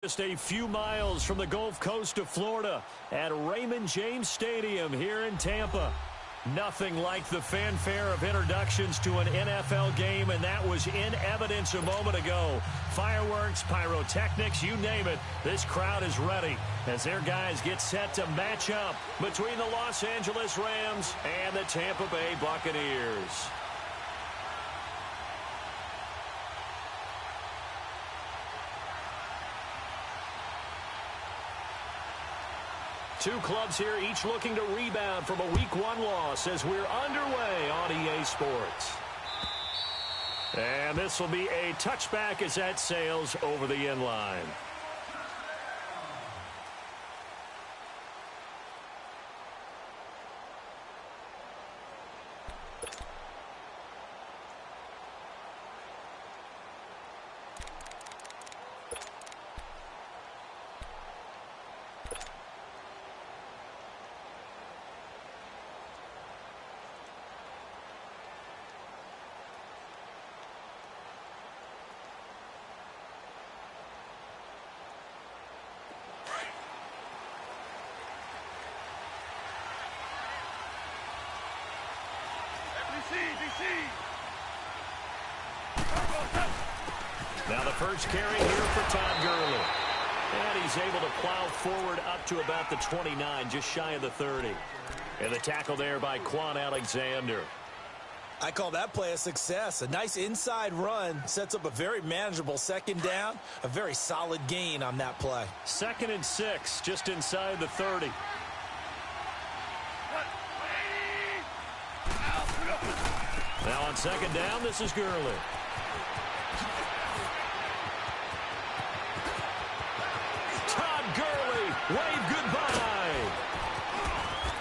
Just a few miles from the Gulf Coast of Florida at Raymond James Stadium here in Tampa. Nothing like the fanfare of introductions to an NFL game, and that was in evidence a moment ago. Fireworks, pyrotechnics, you name it. This crowd is ready as their guys get set to match up between the Los Angeles Rams and the Tampa Bay Buccaneers. Two clubs here, each looking to rebound from a Week 1 loss as we're underway on EA Sports. And this will be a touchback as that sails over the end line. Now the first carry here for Todd Gurley. And he's able to plow forward up to about the 29, just shy of the 30. And the tackle there by Quan Alexander. I call that play a success. A nice inside run sets up a very manageable second down. A very solid gain on that play. 2nd and 6, just inside the 30. Now on second down, this is Gurley. Todd Gurley, wave goodbye.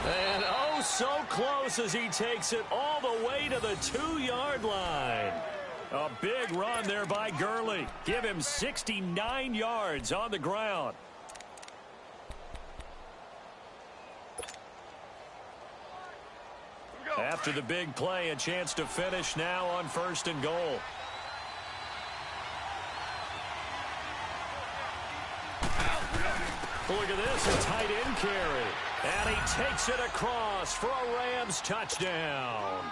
And oh, so close as he takes it all the way to the 2-yard line. A big run there by Gurley. Give him 69 yards on the ground. After the big play, a chance to finish now on 1st and goal. Look at this, a tight end carry. And he takes it across for a Rams touchdown.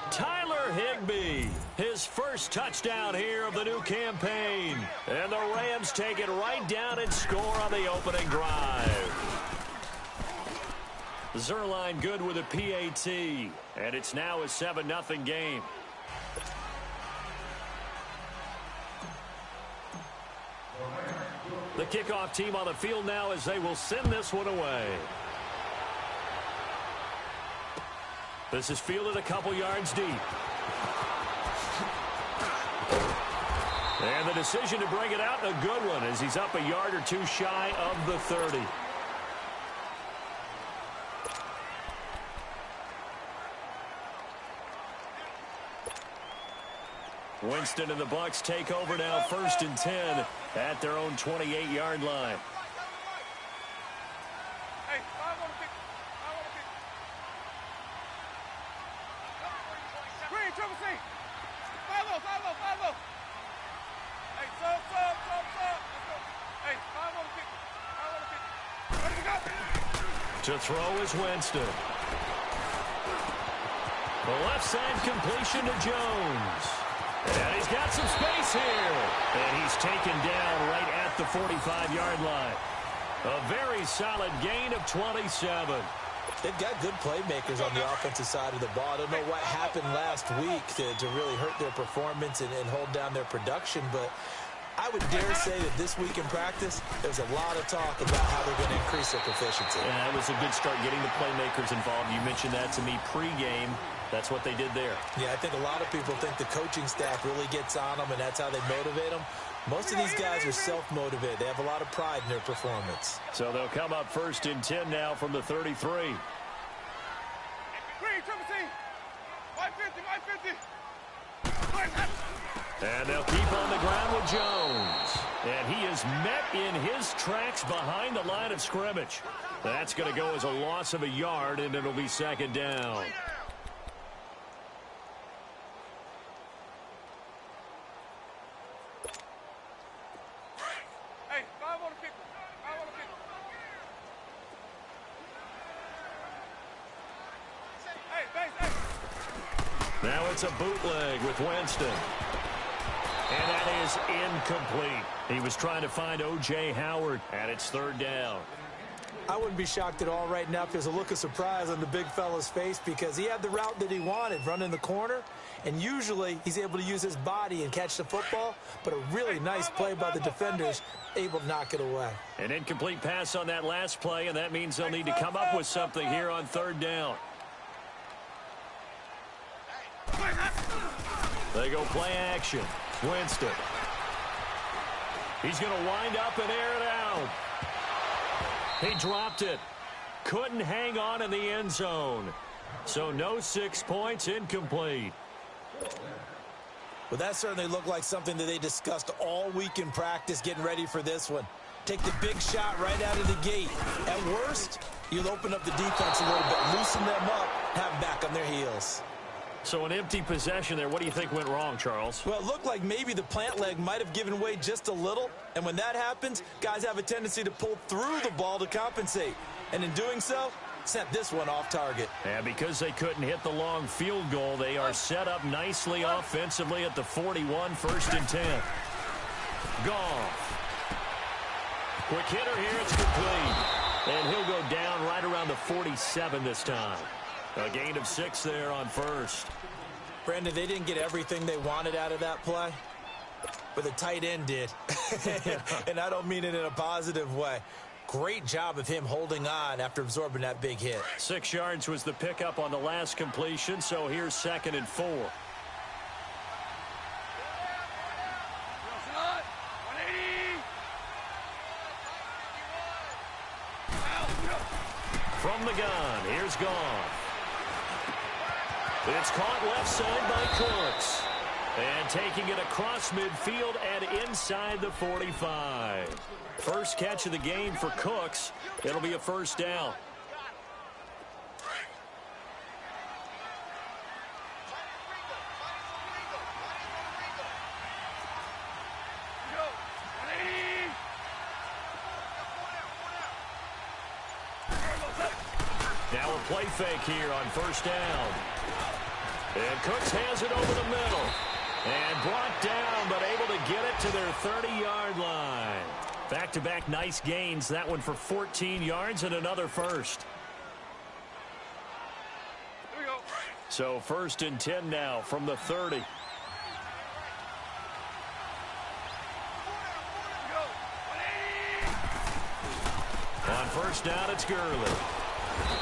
Tyler Higbee, his first touchdown here of the new campaign. And the Rams take it right down and score on the opening drive. Zerline good with a PAT, and it's now a 7-0 game. The kickoff team on the field now as they will send this one away. This is fielded a couple yards deep. And the decision to bring it out, a good one, as he's up a yard or two shy of the 30. Winston and the Bucs take over now, 1st and 10 at their own 28-yard line. To throw is Winston. The left side completion to Jones. And he's got some space here. And he's taken down right at the 45-yard line. A very solid gain of 27. They've got good playmakers on the offensive side of the ball. I don't know what happened last week to really hurt their performance and hold down their production, but I would dare say that this week in practice, there's a lot of talk about how they're going to increase their proficiency. Yeah, it was a good start getting the playmakers involved. You mentioned that to me pregame. That's what they did there. Yeah, I think a lot of people think the coaching staff really gets on them, and that's how they motivate them. Most of these guys are self-motivated. They have a lot of pride in their performance. So they'll come up 1st and 10 now from the 33. And they'll keep on the ground with Jones. And he is met in his tracks behind the line of scrimmage. That's going to go as a loss of a yard, and it'll be 2nd down. Now it's a bootleg with Winston. And that is incomplete. He was trying to find O.J. Howard, and it's third down. I wouldn't be shocked at all right now if there's a look of surprise on the big fella's face because he had the route that he wanted, running the corner, and usually he's able to use his body and catch the football, but a really nice play by the defenders, able to knock it away. An incomplete pass on that last play, and that means they'll need to come up with something here on third down. They go play action. Winston. He's going to wind up and air it out. He dropped it. Couldn't hang on in the end zone. So no 6 points, incomplete. Well, that certainly looked like something that they discussed all week in practice getting ready for this one. Take the big shot right out of the gate. At worst, you'll open up the defense a little bit, loosen them up, have them back on their heels. So an empty possession there. What do you think went wrong, Charles? Well, it looked like maybe the plant leg might have given way just a little. And when that happens, guys have a tendency to pull through the ball to compensate. And in doing so, sent this one off target. And because they couldn't hit the long field goal, they are set up nicely offensively at the 41, 1st and 10. Goff. Quick hitter here. It's complete. And he'll go down right around the 47 this time. A gain of 6 there on first. Brandon, they didn't get everything they wanted out of that play, but the tight end did. And I don't mean it in a positive way. Great job of him holding on after absorbing that big hit. 6 yards was the pickup on the last completion, so here's 2nd and 4. From the gun, here's Goff. It's caught left side by Cooks. And taking it across midfield and inside the 45. First catch of the game for Cooks. It'll be a first down. Now a play fake here on first down. And Cooks has it over the middle. And brought down, but able to get it to their 30-yard line. Back-to-back nice gains. That one for 14 yards and another first. Here we go. So 1st and 10 now from the 30. On first down, it's Gurley.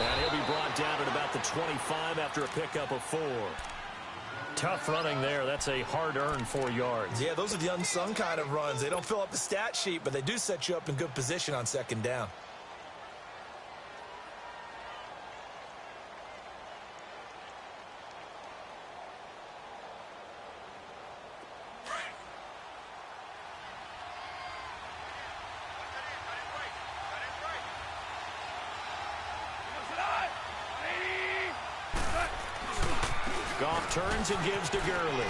And he'll be brought down at about the 25 after a pickup of 4. Tough running there. That's a hard-earned 4 yards. Yeah, those are the unsung kind of runs. They don't fill up the stat sheet, but they do set you up in good position on 2nd down. Goff turns and gives to Gurley.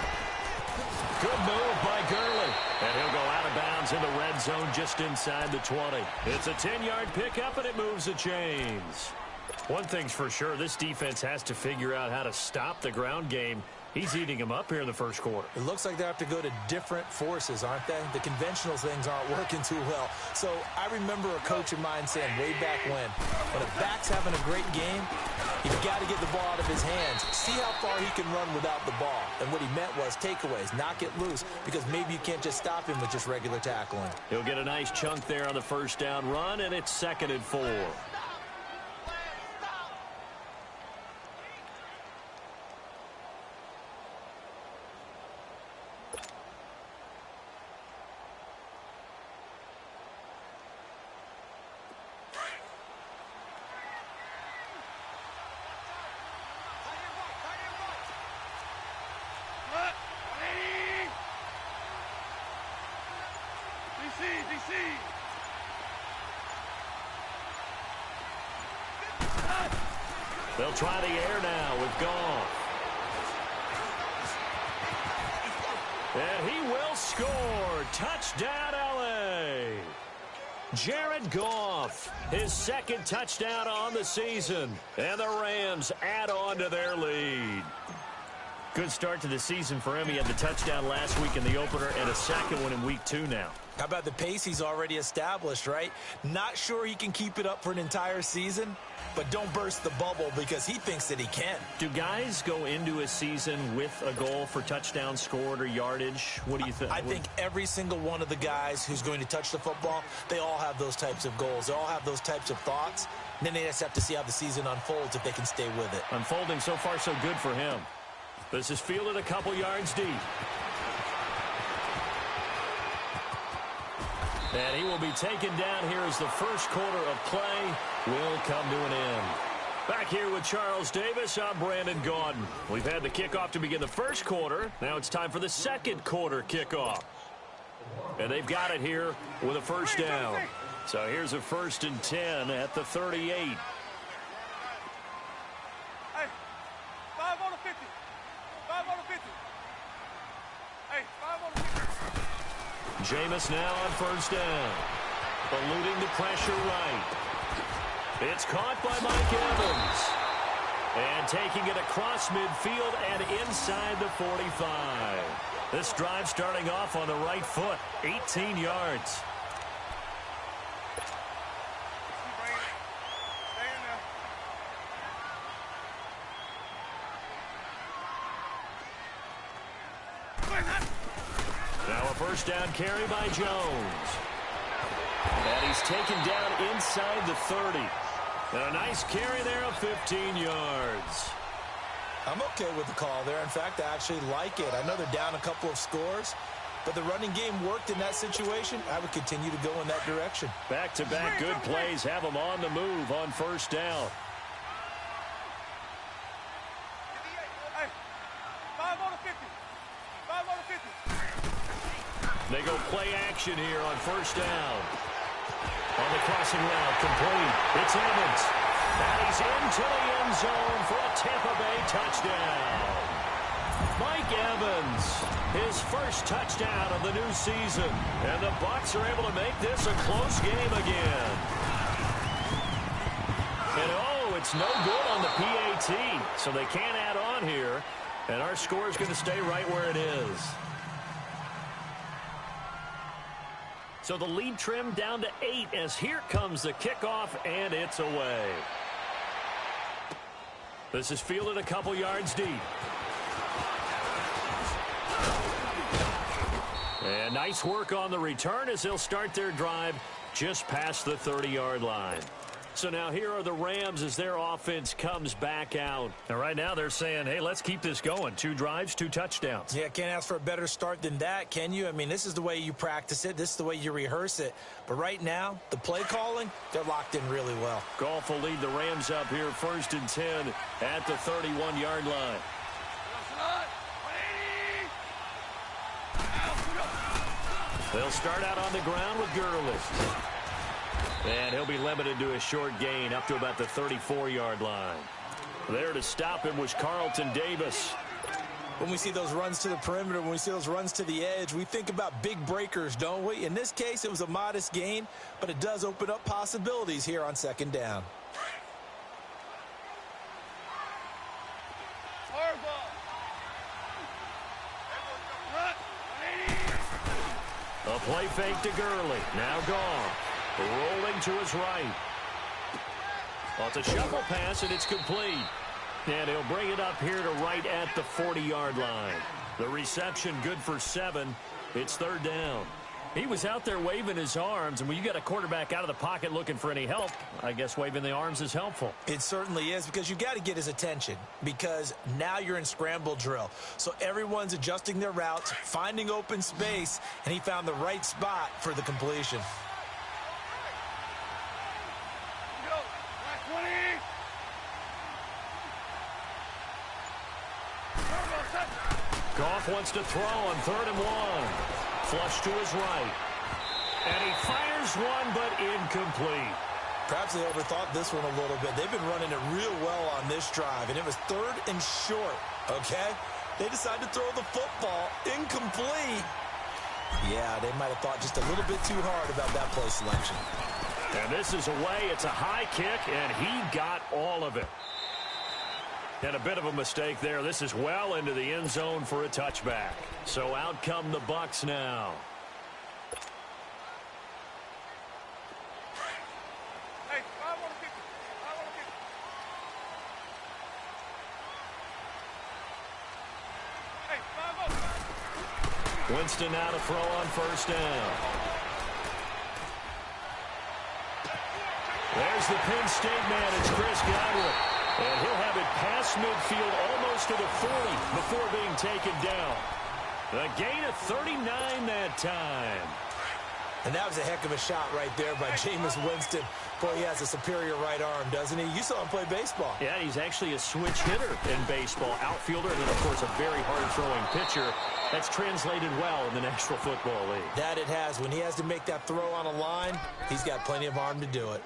Good move by Gurley. And he'll go out of bounds in the red zone just inside the 20. It's a 10-yard pickup, and it moves the chains. One thing's for sure, this defense has to figure out how to stop the ground game. He's eating them up here in the first quarter. It looks like they have to go to different forces, aren't they? The conventional things aren't working too well. So I remember a coach of mine saying way back when a back's having a great game, you've got to get the ball out of his hands. See how far he can run without the ball. And what he meant was takeaways, knock it loose, because maybe you can't just stop him with just regular tackling. He'll get a nice chunk there on the first down run, and it's 2nd and 4. They'll try the air now with Goff. And he will score. Touchdown, L.A. Jared Goff, his 2nd touchdown on the season. And the Rams add on to their lead. Good start to the season for him. He had the touchdown last week in the opener and a second one in week 2 now. How about the pace he's already established, right? Not sure he can keep it up for an entire season, but don't burst the bubble because he thinks that he can. Do guys go into a season with a goal for touchdowns scored or yardage? What do you think? I think every single one of the guys who's going to touch the football, they all have those types of goals. They all have those types of thoughts. And then they just have to see how the season unfolds if they can stay with it. Unfolding so far so good for him. This is fielded a couple yards deep. And he will be taken down here as the first quarter of play will come to an end. Back here with Charles Davis, I'm Brandon Gaudin. We've had the kickoff to begin the first quarter. Now it's time for the second quarter kickoff. And they've got it here with a first down. So here's a 1st and 10 at the 38. Hey, 5 on the 50. 5 on the 50. Hey, 5 on the 50. Jameis now on first down. Eluding the pressure right. It's caught by Mike Evans. And taking it across midfield and inside the 45. This drive starting off on the right foot. 18 yards. Now a first down carry by Jones. And he's taken down inside the 30. And a nice carry there of 15 yards. I'm okay with the call there. In fact, I actually like it. I know they're down a couple of scores, but the running game worked in that situation. I would continue to go in that direction. Back-to-back good plays have them on the move on first down. Hey, 5 on the 50. 5 on the 50. They go play action here on first down. On the crossing route, complete. It's Evans. And he's into the end zone for a Tampa Bay touchdown. Mike Evans, his first touchdown of the new season. And the Bucs are able to make this a close game again. And oh, it's no good on the PAT. So they can't add on here. And our score is going to stay right where it is. So the lead trimmed down to 8 as here comes the kickoff, and it's away. This is fielded a couple yards deep. And nice work on the return as they'll start their drive just past the 30-yard line. So now here are the Rams as their offense comes back out. And right now they're saying, hey, let's keep this going. 2 drives, 2 touchdowns. Yeah, can't ask for a better start than that, can you? I mean, this is the way you practice it. This is the way you rehearse it. But right now, the play calling, they're locked in really well. Goff will lead the Rams up here 1st and 10 at the 31-yard line. They'll start out on the ground with Gurley. And he'll be limited to a short gain up to about the 34-yard line. There to stop him was Carlton Davis. When we see those runs to the perimeter, when we see those runs to the edge, we think about big breakers, don't we? In this case, it was a modest gain, but it does open up possibilities here on 2nd down. A play fake to Gurley. Now gone. Rolling to his right. Well, it's a shuffle pass, and it's complete. And he'll bring it up here to right at the 40-yard line. The reception good for 7. It's 3rd down. He was out there waving his arms, and when you got a quarterback out of the pocket looking for any help, I guess waving the arms is helpful. It certainly is, because you got to get his attention, because now you're in scramble drill. So everyone's adjusting their routes, finding open space, and he found the right spot for the completion. Goff wants to throw on 3rd and 1. Flush to his right. And he fires one, but incomplete. Perhaps they overthought this one a little bit. They've been running it real well on this drive, and it was 3rd and short, okay? They decided to throw the football incomplete. Yeah, they might have thought just a little bit too hard about that play selection. And this is away. It's a high kick, and he got all of it. And a bit of a mistake there. This is well into the end zone for a touchback. So out come the Bucs now. Hey, 5 on the 50. 5 on the 50. Hey, 5 on. Winston now to throw on first down. There's the Penn State man. It's Chris Godwin. And he'll have it past midfield almost to the 40 before being taken down. A gain of 39 that time. And that was a heck of a shot right there by Jameis Winston. Boy, he has a superior right arm, doesn't he? You saw him play baseball. Yeah, he's actually a switch hitter in baseball. Outfielder and then, of course, a very hard-throwing pitcher. That's translated well in the National Football League. That it has. When he has to make that throw on a line, he's got plenty of arm to do it.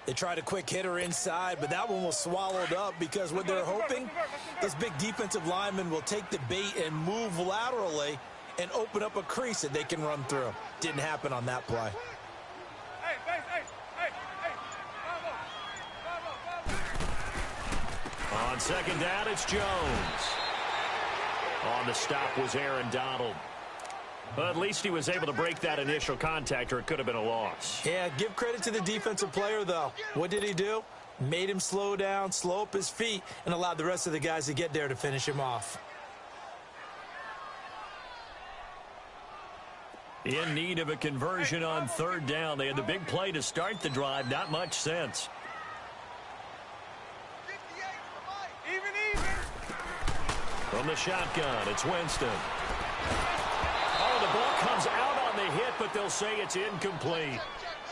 They tried a quick hitter inside, but that one was swallowed up because what they're hoping, this big defensive lineman will take the bait and move laterally and open up a crease that they can run through. Didn't happen on that play. Hey, hey, hey, hey, hey. 5 on. On second down, it's Jones. On the stop was Aaron Donald. But at least he was able to break that initial contact, or it could have been a loss. Yeah, give credit to the defensive player, though. What did he do? Made him slow down, slow up his feet, and allowed the rest of the guys to get there to finish him off. In need of a conversion on third down. They had the big play to start the drive. Not much sense. Even. From the shotgun, it's Winston. Oh, the ball comes out on the hit, but they'll say it's incomplete.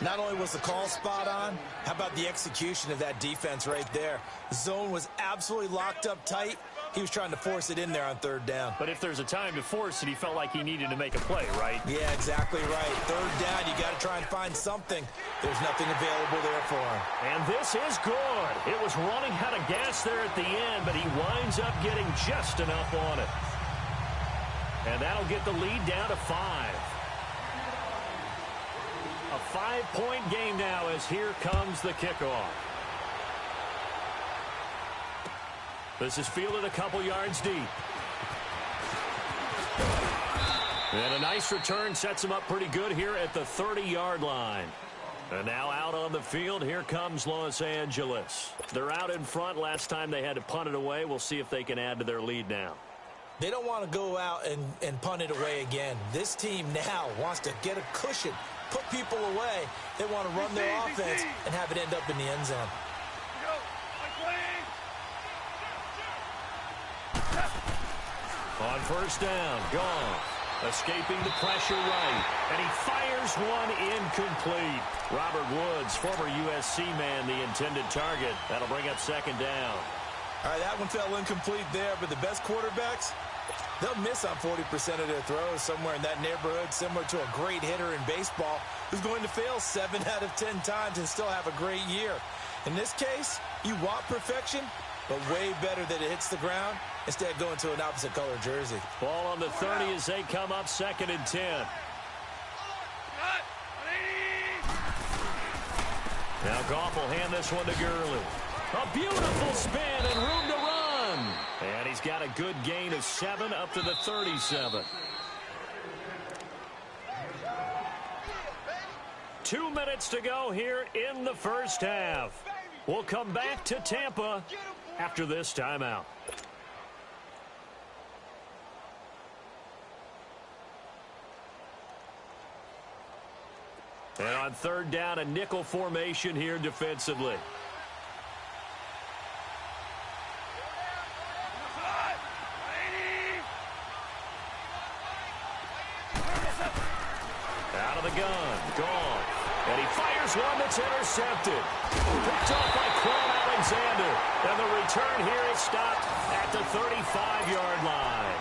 Not only was the call spot on, how about the execution of that defense right there? The zone was absolutely locked up tight. He was trying to force it in there on third down. But if there's a time to force it, he felt like he needed to make a play, right? Yeah, exactly right. Third down, you got to try and find something. There's nothing available there for him. And this is good. It was running out of gas there at the end, but he winds up getting just enough on it. And that'll get the lead down to 5. A 5-point game now as here comes the kickoff. This is fielded a couple yards deep. And a nice return sets him up pretty good here at the 30-yard line. And now out on the field, here comes Los Angeles. They're out in front. Last time they had to punt it away. We'll see if they can add to their lead now. They don't want to go out and punt it away again. This team now wants to get a cushion, put people away. They want to run their offense and have it end up in the end zone. On first down, Goff escaping the pressure right, and he fires one incomplete. Robert Woods, former USC man, the intended target. That'll bring up second down. All right, that one fell incomplete there, but the best quarterbacks, they'll miss on 40% of their throws, somewhere in that neighborhood, similar to a great hitter in baseball who's going to fail 7 out of 10 times and still have a great year. In this case, you want perfection, but way better that it hits the ground instead of going to an opposite color jersey. Ball on the 30 as they come up second and 10. Now Goff will hand this one to Gurley. A beautiful spin and room to run. And he's got a good gain of 7 up to the 37. 2 minutes to go here in the first half. We'll come back to Tampa after this timeout. And on third down, a nickel formation here defensively. Out of the gun, gone. And he fires one that's intercepted. Picked off by Quan Alexander. And the return here is stopped at the 35-yard line.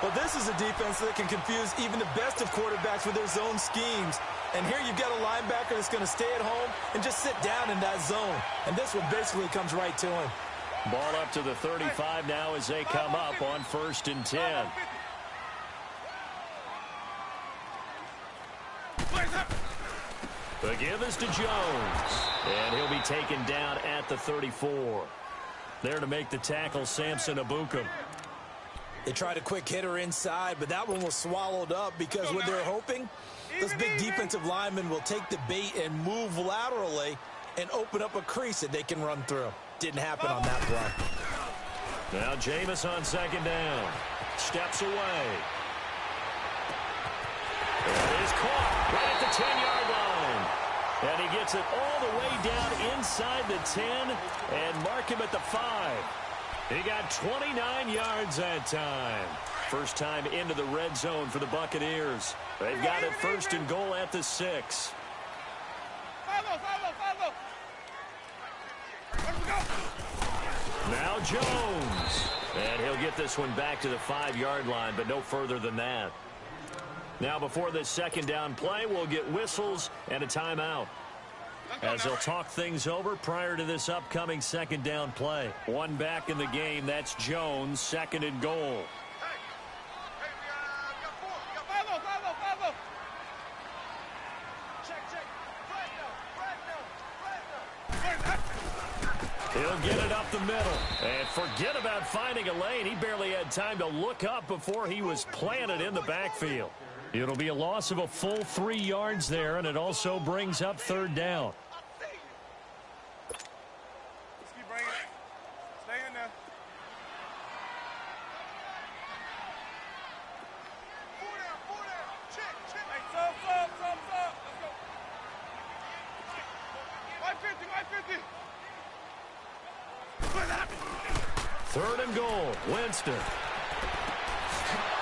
Well, this is a defense that can confuse even the best of quarterbacks with their zone schemes. And here you've got a linebacker that's going to stay at home and just sit down in that zone. And this one basically comes right to him. Ball up to the 35 now as they come up on first and 10. The give is to Jones. And he'll be taken down at the 34. There to make the tackle, Samson Abukum. They tried a quick hitter inside, but that one was swallowed up because what they're hoping, this big defensive lineman will take the bait and move laterally and open up a crease that they can run through. Didn't happen on that play. Now Jameis on second down. Steps away. It is caught right at the 10-yard line. And he gets it all the way down inside the 10 and mark him at the 5. He got 29 yards that time. First time into the red zone for the Buccaneers. They've got it first and goal at the 6. Now Jones. And he'll get this one back to the 5-yard line, but no further than that. Now before this second down play, we'll get whistles and a timeout, as they'll talk things over prior to this upcoming second down play. One back in the game, that's Jones, second and goal. He'll get it up the middle. And forget about finding a lane. He barely had time to look up before he was planted in the backfield. It'll be a loss of a full 3 yards there, and it also brings up third down. Let's keep bringing it. Stay in there. Four down. Check. Hey, sub. Let's go. White 50. Third and goal, Winston.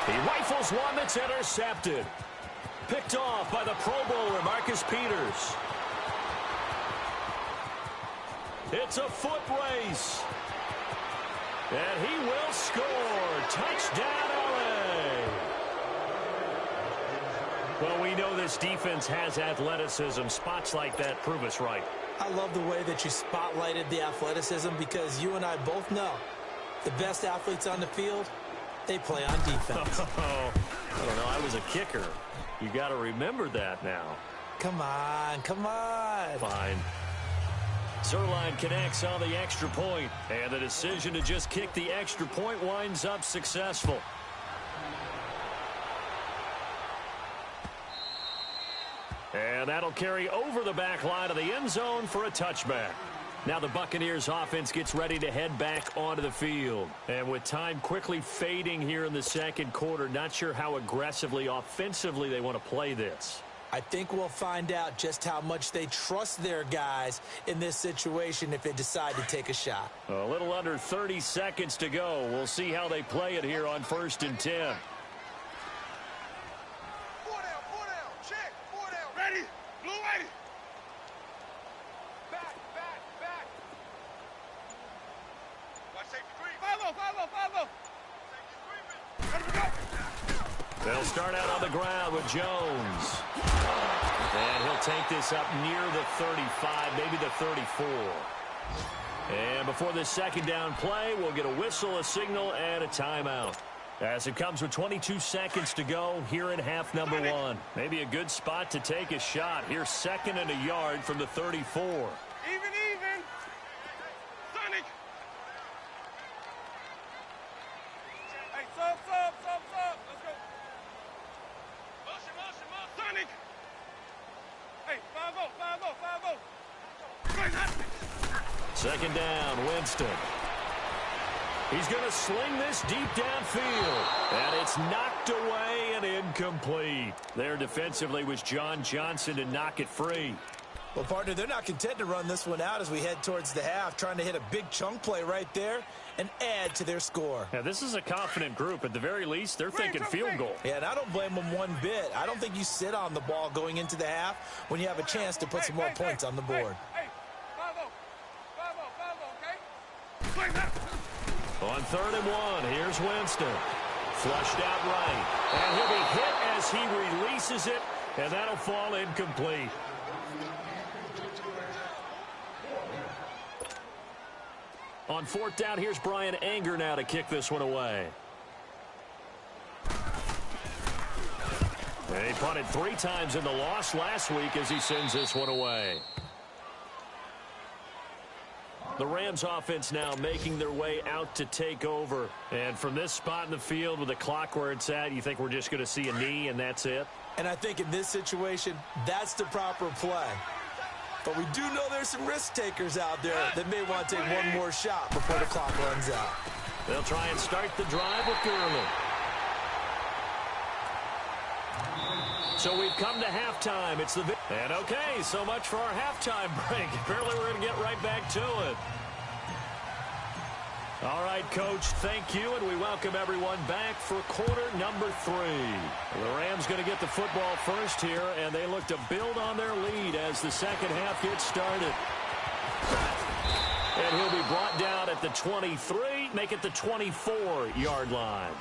He rifles one that's intercepted. Picked off by the Pro Bowler, Marcus Peters. It's a foot race. And he will score. Touchdown, LA. Well, we know this defense has athleticism. Spots like that prove us right. I love the way that you spotlighted the athleticism, because you and I both know the best athletes on the field, they play on defense. I don't know. I was a kicker. You got to remember that now. Come on. Fine. Zerline connects on the extra point, and the decision to just kick the extra point winds up successful. And that'll carry over the back line of the end zone for a touchback. Now the Buccaneers offense gets ready to head back onto the field. And with time quickly fading here in the second quarter, not sure how aggressively, offensively they want to play this. I think we'll find out just how much they trust their guys in this situation if they decide to take a shot. A little under 30 seconds to go. We'll see how they play it here on 1st and 10. They'll start out on the ground with Jones. And he'll take this up near the 35, maybe the 34. And before this second down play, we'll get a whistle, a signal, and a timeout. As it comes with 22 seconds to go here in half number 1. Maybe a good spot to take a shot. Here's 2nd and a yard from the 34. Even. Sonic. Hey, sub. Let's go. Motion. Sonic. Hey, 5-0. Second down, Winston. He's going to sling this deep downfield. And it's knocked away and incomplete. There defensively was John Johnson to knock it free. Well, partner, they're not content to run this one out as we head towards the half, trying to hit a big chunk play right there and add to their score. Now, this is a confident group. At the very least, they're thinking field goal. Yeah, and I don't blame them one bit. I don't think you sit on the ball going into the half when you have a chance to put some more points on the board. Hey, 5-0, okay? On 3rd and 1, here's Winston. Flushed out right. And he'll be hit as he releases it, and that'll fall incomplete. On 4th down, here's Brian Anger now to kick this one away. And he punted 3 times in the loss last week as he sends this one away. The Rams offense now making their way out to take over. And from this spot in the field with the clock where it's at, you think we're just going to see a knee and that's it? And I think in this situation, that's the proper play. But we do know there's some risk takers out there that may want to take one more shot before the clock runs out. They'll try and start the drive with Gurley. So we've come to halftime. It's the and okay, so much for our halftime break. Apparently we're going to get right back to it. All right, Coach, thank you, and we welcome everyone back for quarter number 3. The Rams going to get the football first here, and they look to build on their lead as the second half gets started. And he'll be brought down at the 23, make it the 24-yard line.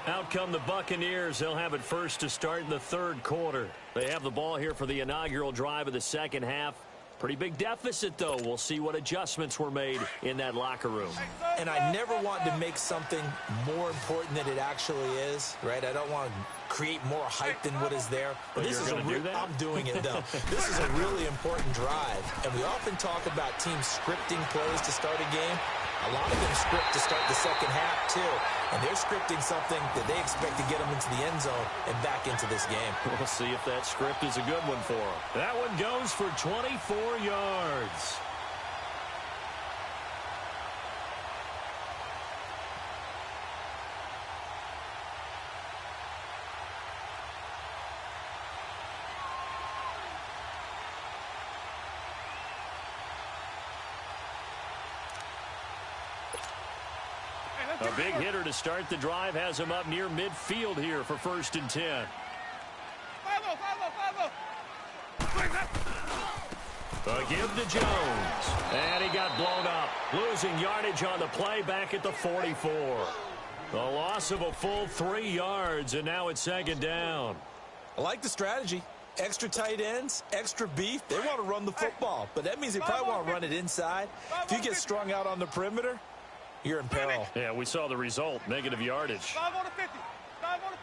Out come the Buccaneers. They'll have it first to start in the third quarter. They have the ball here for the inaugural drive of the second half. Pretty big deficit, though. We'll see what adjustments were made in that locker room. And I never want to make something more important than it actually is, right? I don't want to create more hype than what is there. But this is I'm doing it, though. This is a really important drive. And we often talk about teams scripting plays to start a game. A lot of them script to start the second half, too. And they're scripting something that they expect to get them into the end zone and back into this game. We'll see if that script is a good one for them. That one goes for 24 yards. A big hitter to start the drive has him up near midfield here for 1st and 10. A give to Jones. And he got blown up. Losing yardage on the play back at the 44. The loss of a full 3 yards, and now it's 2nd down. I like the strategy. Extra tight ends, extra beef. They want to run the football, but that means they probably want to run it inside. If you get strung out on the perimeter, you're in peril. Yeah, we saw the result. Negative yardage. 5 on the 50. 5 on the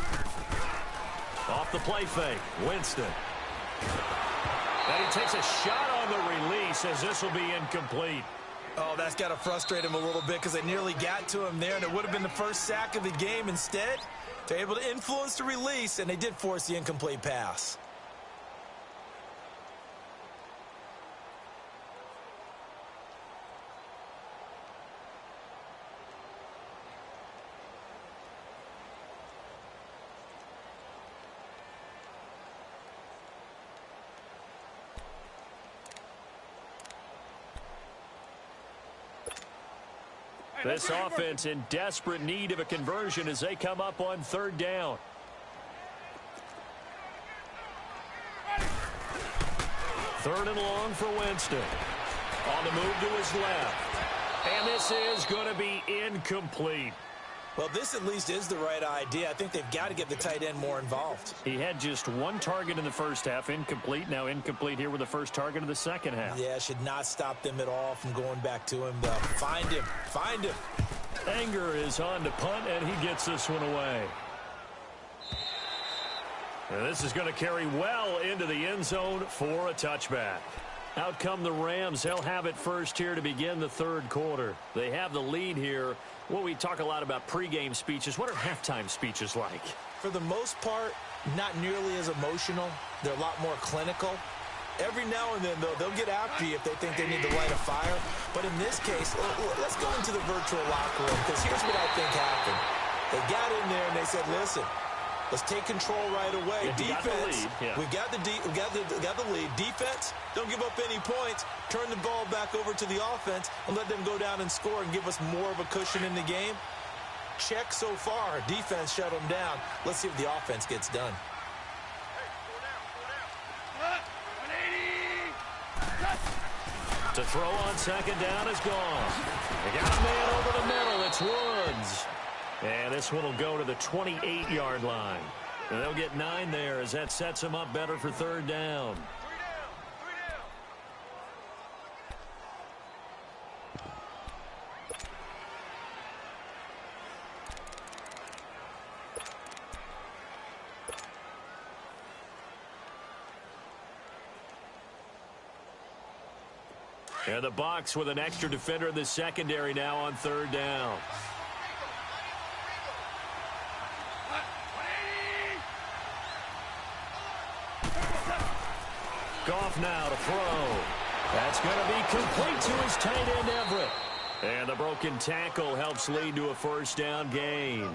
50. Off the play fake. Winston. And he takes a shot on the release as this will be incomplete. Oh, that's got to frustrate him a little bit because they nearly got to him there, and it would have been the first sack of the game. Instead, they're able to influence the release, and they did force the incomplete pass. This offense in desperate need of a conversion as they come up on 3rd down. Third and long for Winston. On the move to his left. And this is going to be incomplete. Well, this at least is the right idea. I think they've got to get the tight end more involved. He had just 1 target in the first half, incomplete. Now incomplete here with the first target of the second half. Yeah, should not stop them at all from going back to him, though. Find him. Find him. Anger is on to punt, and he gets this one away. And this is going to carry well into the end zone for a touchback. Out come the Rams. They'll have it first here to begin the third quarter. They have the lead here. Well, we talk a lot about pregame speeches. What are halftime speeches like? For the most part, not nearly as emotional. They're a lot more clinical. Every now and then, though, they'll get after you if they think they need to light a fire. But in this case, let's go into the virtual locker room, because here's what I think happened. They got in there and they said, listen, let's take control right away. Yeah, defense, we got the lead. Defense, don't give up any points. Turn the ball back over to the offense and let them go down and score and give us more of a cushion in the game. Check so far. Defense shut them down. Let's see if the offense gets done. To throw on 2nd down is gone. They got a man over the middle. It's Woods. And this one will go to the 28-yard line. And they'll get 9 there as that sets them up better for 3rd down. And the Bucs with an extra defender in the secondary now on third down. Goff now to throw. That's going to be complete to his tight end, Everett. And the broken tackle helps lead to a first down gain.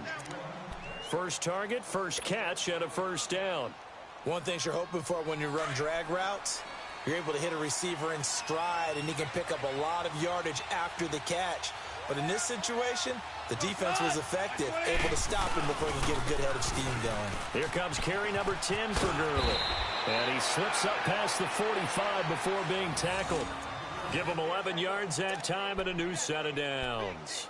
First target, first catch, and a first down. One thing you're hoping for when you run drag routes, you're able to hit a receiver in stride, and he can pick up a lot of yardage after the catch. But in this situation, the defense was effective, able to stop him before he can get a good head of steam going. Here comes carry number 10 for Gurley. And he slips up past the 45 before being tackled. Give him 11 yards that time and a new set of downs.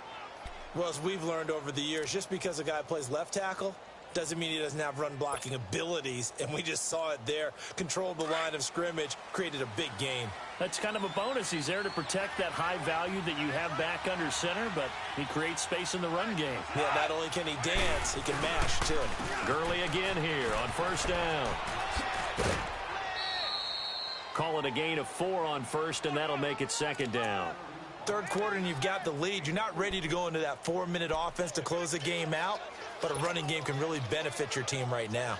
Well, as we've learned over the years, just because a guy plays left tackle doesn't mean he doesn't have run-blocking abilities, and we just saw it there. Controlled the line of scrimmage, created a big gain. That's kind of a bonus. He's there to protect that high value that you have back under center, but he creates space in the run game. Yeah, not only can he dance, he can mash, too. Gurley again here on first down. Call it a gain of 4 on first, and that'll make it second down. Third quarter, and you've got the lead. You're not ready to go into that 4-minute offense to close the game out, but a running game can really benefit your team right now.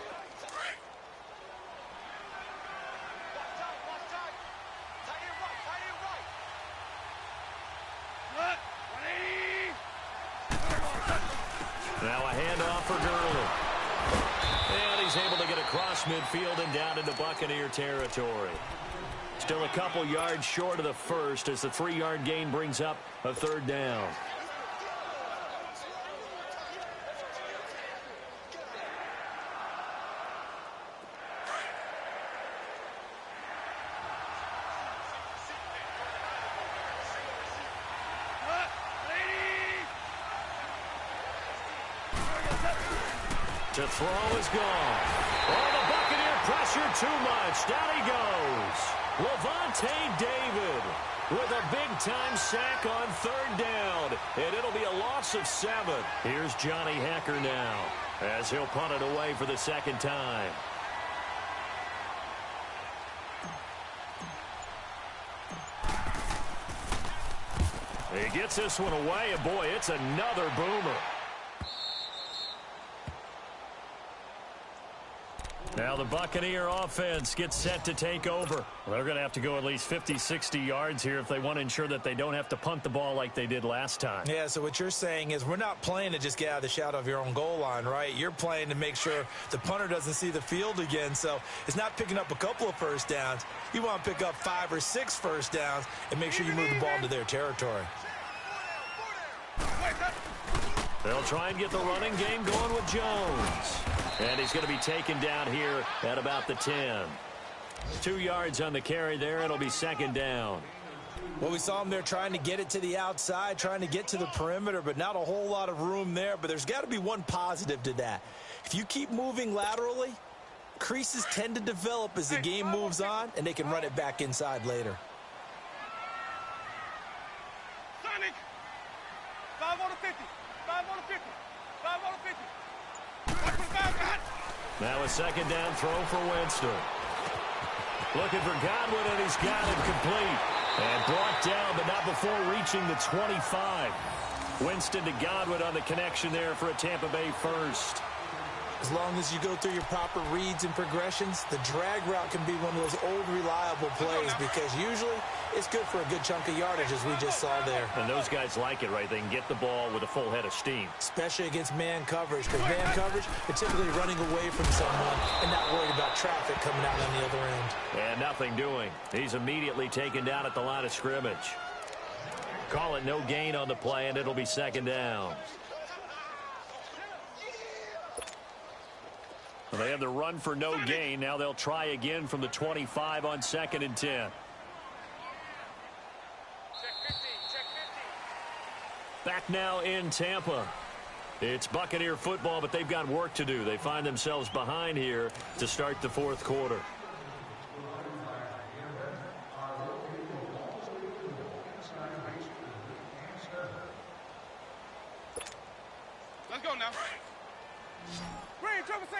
Now a handoff for Gurley. And he's able to get across midfield and down into Buccaneer territory. Still a couple yards short of the first as the 3-yard gain brings up a third down. To throw is gone. Oh, the Buccaneer pressure too much. Down he goes. Levante David with a big-time sack on third down. And it'll be a loss of 7. Here's Johnny Hecker now as he'll punt it away for the second time. He gets this one away, and boy, it's another boomer. Now the Buccaneer offense gets set to take over. They're going to have to go at least 50, 60 yards here if they want to ensure that they don't have to punt the ball like they did last time. Yeah, so what you're saying is we're not playing to just get out of the shadow of your own goal line, right? You're playing to make sure the punter doesn't see the field again. So it's not picking up a couple of first downs. You want to pick up 5 or 6 first downs and make sure you move the ball into their territory. They'll try and get the running game going with Jones. And he's going to be taken down here at about the 10. 2 yards on the carry there. It'll be second down. Well, we saw him there trying to get it to the outside, trying to get to the perimeter, but not a whole lot of room there. But there's got to be one positive to that. If you keep moving laterally, creases tend to develop as the game moves on, and they can run it back inside later. Sonic! 5 on the 50. 5 on the 50. 5 on the 50. Now a second down throw for Winston. Looking for Godwin, and he's got it complete. And brought down, but not before reaching the 25. Winston to Godwin on the connection there for a Tampa Bay first. As long as you go through your proper reads and progressions, the drag route can be one of those old reliable plays because usually it's good for a good chunk of yardage, as we just saw there. And those guys like it, right? They can get the ball with a full head of steam. Especially against man coverage, because man coverage, they're typically running away from someone and not worried about traffic coming out on the other end. And nothing doing. He's immediately taken down at the line of scrimmage. Call it no gain on the play, and it'll be second down. They have the run for no gain. Now they'll try again from the 25 on second and 10. Check 50. Back now in Tampa. It's Buccaneer football, but they've got work to do. They find themselves behind here to start the fourth quarter. Let's go now. Green, triple C.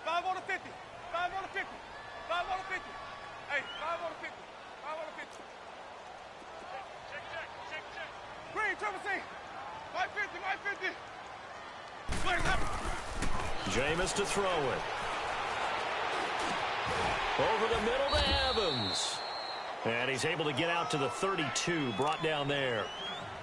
5 on the 50. 5 on the 50. 5 on the 50. Hey, 5 on the 50. 5 on the 50. Check. Green, triple C. My 50. Green, up. Jameis to throw it. Over the middle to Evans. And he's able to get out to the 32, brought down there.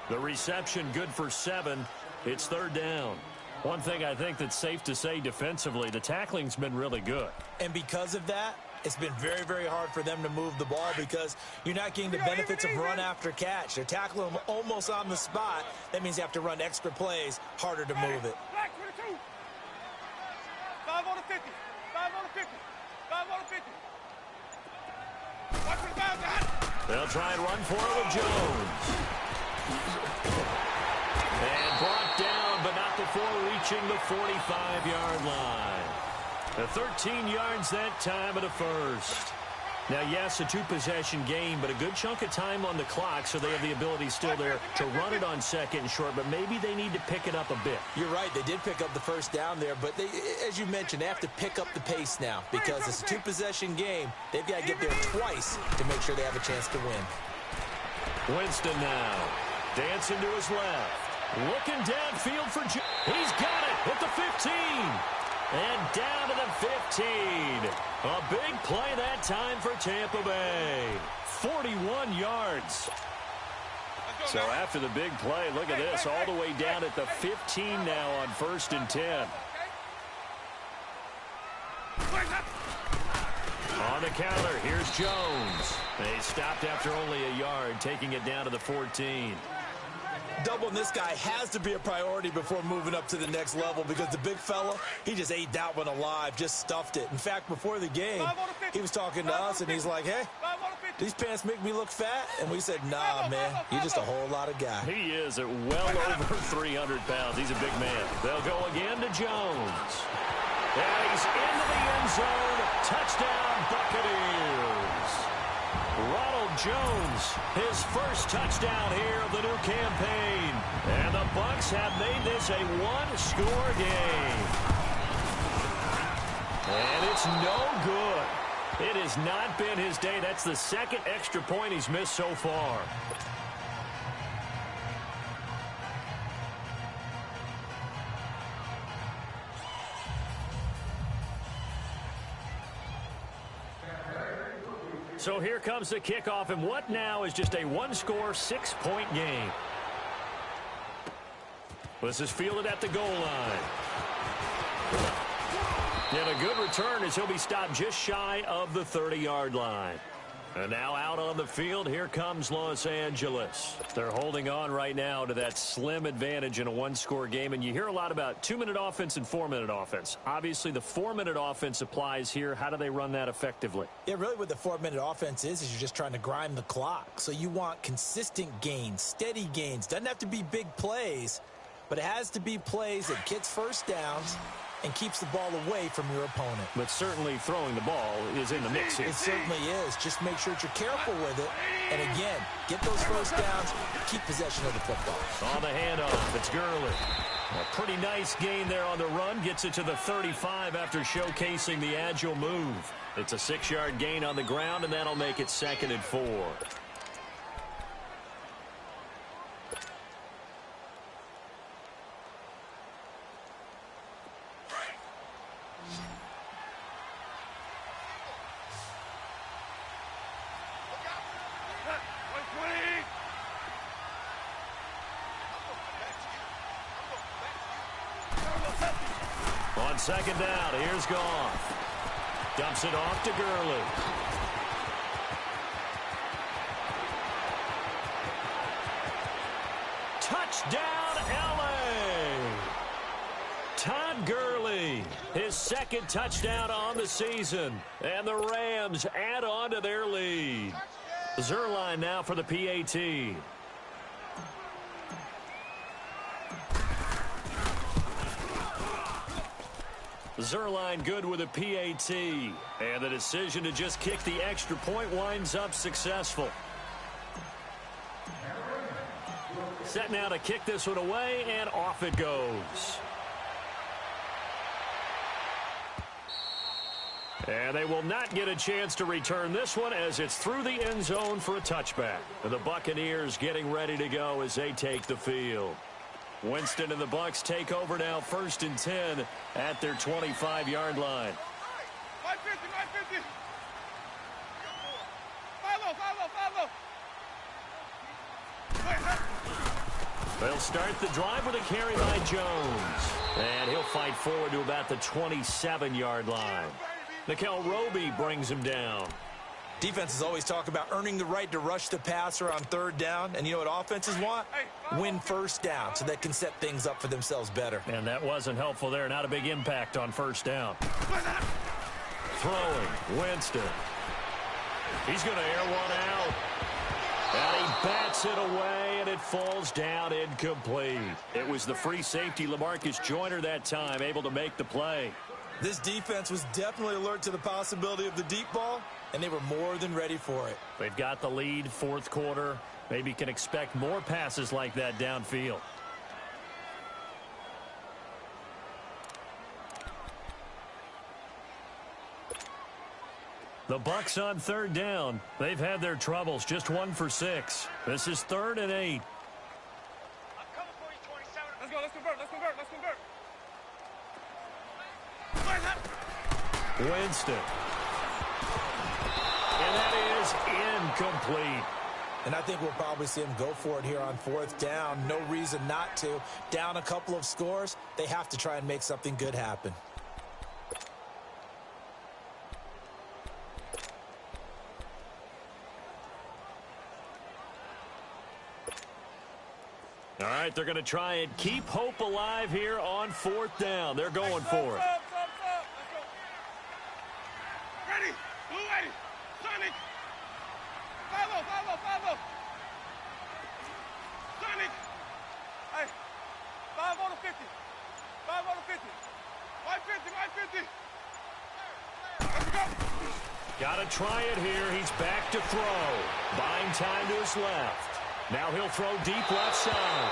The reception good for 7. It's 3rd down. One thing I think that's safe to say defensively, the tackling's been really good. And because of that, it's been very, very hard for them to move the ball because you're not getting the benefits of run after catch. They're tackling them almost on the spot. That means you have to run extra plays, harder to move it. Black 22. 5 on the 50. 5 on the 50. 5 on the 50. Watch the foul, got it. They'll try and run for it with Jones. And brought down, but not before reaching the 45-yard line. The 13 yards that time of the first. Now, yes, a 2-possession game, but a good chunk of time on the clock, so they have the ability still there to run it on 2nd and short, but maybe they need to pick it up a bit. You're right. They did pick up the first down there, but they, as you mentioned, they have to pick up the pace now because it's a 2-possession game. They've got to get there twice to make sure they have a chance to win. Winston now. Dancing to his left. Looking downfield for Jones. He's got it at the 15. And down to the 15. A big play that time for Tampa Bay. 41 yards. So after the big play, look at this. All the way down at the 15 now on 1st and 10. On the counter, here's Jones. They stopped after only a yard, taking it down to the 14. Doubling this guy has to be a priority before moving up to the next level because the big fella, he just ate that one alive, just stuffed it. In fact, before the game, he was talking to us, and he's like, hey, these pants make me look fat. And we said, nah, man, you're just a whole lot of guy. He is at well over 300 pounds. He's a big man. They'll go again to Jones. And he's into the end zone. Touchdown, Buccaneers. Ronald Jones, his first touchdown here of the new campaign. And the Bucs have made this a 1-score game. And it's no good. It has not been his day. That's the 2nd extra point he's missed so far. So here comes the kickoff, and what now is just a 1-score, 6-point game. This is fielded at the goal line. And a good return as he'll be stopped just shy of the 30-yard line. And now out on the field, here comes Los Angeles. They're holding on right now to that slim advantage in a 1-score game. And you hear a lot about 2-minute offense and 4-minute offense. Obviously, the 4-minute offense applies here. How do they run that effectively? Yeah, really what the 4-minute offense is you're just trying to grind the clock. So you want consistent gains, steady gains. Doesn't have to be big plays, but it has to be plays that gets first downs and keeps the ball away from your opponent. But certainly throwing the ball is in the mix here. It certainly is. Just make sure that you're careful with it. And again, get those first downs, keep possession of the football. On the handoff, it's Gurley. A pretty nice gain there on the run. Gets it to the 35 after showcasing the agile move. It's a 6-yard gain on the ground, and that'll make it 2nd and 4. On 2nd down, here's Goff. Dumps it off to Gurley. Touchdown, L.A. Todd Gurley, his 2nd touchdown on the season. And the Rams add on to their lead. Zerline now for the PAT. Zerline good with a PAT. And the decision to just kick the extra point winds up successful. Set now to kick this one away, and off it goes. And they will not get a chance to return this one as it's through the end zone for a touchback. And the Buccaneers getting ready to go as they take the field. Winston and the Bucs take over now, 1st and 10 at their 25-yard line. 550, 550. 5-0, 5-0, 5-0. They'll start the drive with a carry by Jones. And he'll fight forward to about the 27-yard line. Nickel Roby brings him down. Defenses always talk about earning the right to rush the passer on 3rd down. And you know what offenses want? Win 1st down so they can set things up for themselves better. And that wasn't helpful there. Not a big impact on 1st down. Throwing, Winston. He's going to air one out. And he bats it away, and it falls down incomplete. It was the free safety, LaMarcus Joyner, that time, able to make the play. This defense was definitely alert to the possibility of the deep ball, and they were more than ready for it. They've got the lead, 4th quarter. Maybe can expect more passes like that downfield. The Bucs on 3rd down. They've had their troubles, just 1 for 6. This is 3rd and 8. I'm coming for you, 27. Let's go, let's convert, let's convert, let's convert. Winston. And that is incomplete. And I think we'll probably see him go for it here on 4th down. No reason not to. Down a couple of scores, they have to try and make something good happen. All right, they're going to try and keep hope alive here on 4th down. They're going for it. Let's go. Ready, blue way, Sonic. 5-0, 5-0, 5-0. Sonic. Hey, 5-0 to 50. 5-0 to 50. 550, 550. Let's go. Got to try it here. He's back to throw. Buying time to his left. Now he'll throw deep left side.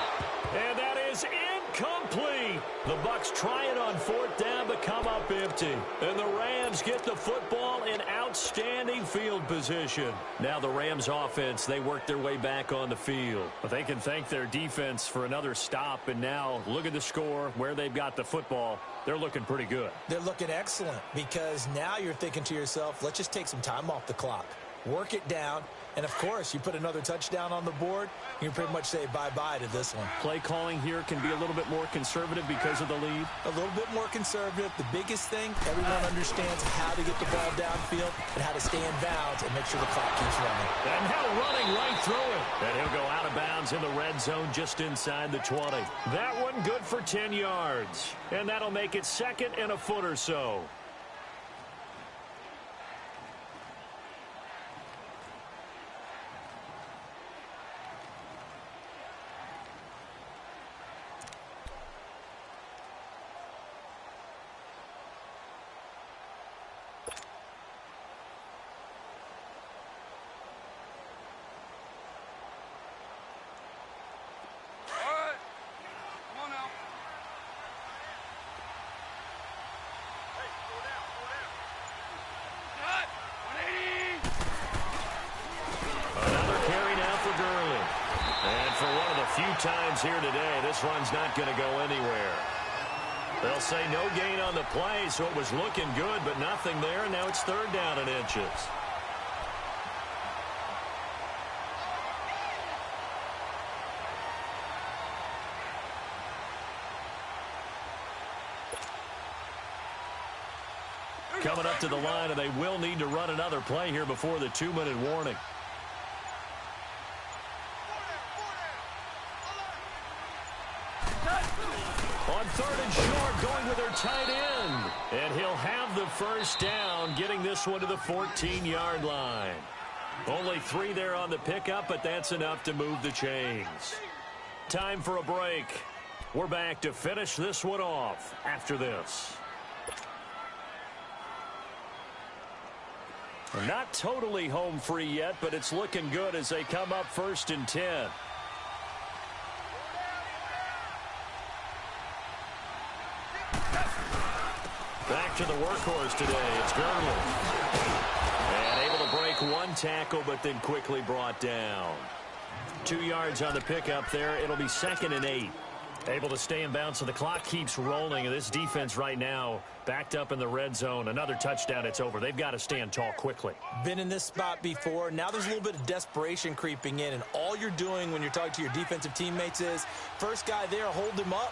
And that is incomplete. The Bucs try it on 4th down but come up empty. And the Rams get the football in outstanding field position. Now the Rams offense, they work their way back on the field. But they can thank their defense for another stop. And now look at the score, where they've got the football. They're looking pretty good. They're looking excellent because now you're thinking to yourself, let's just take some time off the clock. Work it down. And, of course, you put another touchdown on the board, you can pretty much say bye-bye to this one. Play calling here can be a little bit more conservative because of the lead. A little bit more conservative. The biggest thing, everyone understands how to get the ball downfield and how to stay in bounds and make sure the clock keeps running. And now running right through it. And he'll go out of bounds in the red zone just inside the 20. That one good for 10 yards. And that'll make it 2nd and a foot or so. Times here today, this run's not going to go anywhere. They'll say no gain on the play, so it was looking good, but nothing there, and now it's 3rd down and inches. Coming up to the line, and they will need to run another play here before the 2-minute warning. On 3rd and short, going with their tight end. And he'll have the 1st down, getting this one to the 14-yard line. Only 3 there on the pickup, but that's enough to move the chains. Time for a break. We're back to finish this one off after this. They're not totally home free yet, but it's looking good as they come up 1st and 10. Back to the workhorse today. It's Gurley. And able to break one tackle, but then quickly brought down. 2 yards on the pickup there. It'll be 2nd and 8. Able to stay in bounds, so the clock keeps rolling. This defense right now backed up in the red zone. Another touchdown, it's over. They've got to stand tall quickly. Been in this spot before. Now there's a little bit of desperation creeping in, and all you're doing when you're talking to your defensive teammates is first guy there, hold him up.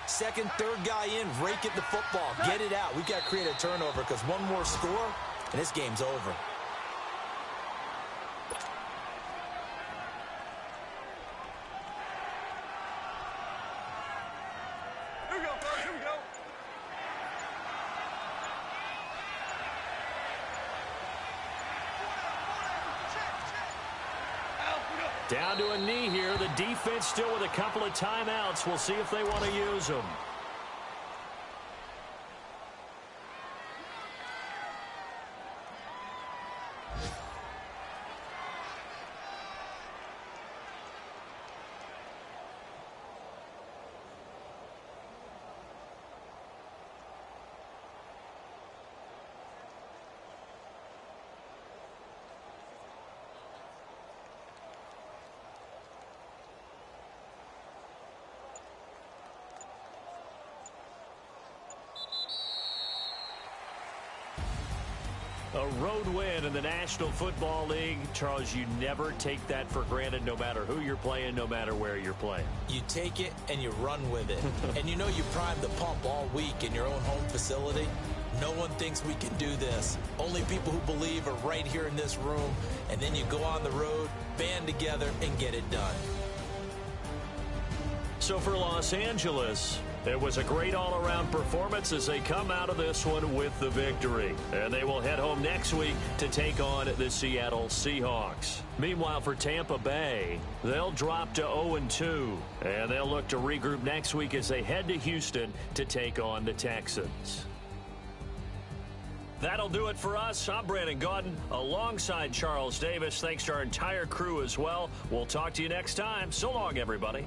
Second, third guy in, rake at the football. Get it out. We've got to create a turnover because one more score, and this game's over. Down to a knee here. The defense still with a couple of timeouts. We'll see if they want to use them. A road win in the National Football League. Charles, you never take that for granted, no matter who you're playing, no matter where you're playing. You take it and you run with it. And you know you primed the pump all week in your own home facility. No one thinks we can do this. Only people who believe are right here in this room. And then you go on the road, band together, and get it done. So for Los Angeles, it was a great all-around performance as they come out of this one with the victory. And they will head home next week to take on the Seattle Seahawks. Meanwhile, for Tampa Bay, they'll drop to 0-2. And they'll look to regroup next week as they head to Houston to take on the Texans. That'll do it for us. I'm Brandon Gaudin alongside Charles Davis. Thanks to our entire crew as well. We'll talk to you next time. So long, everybody.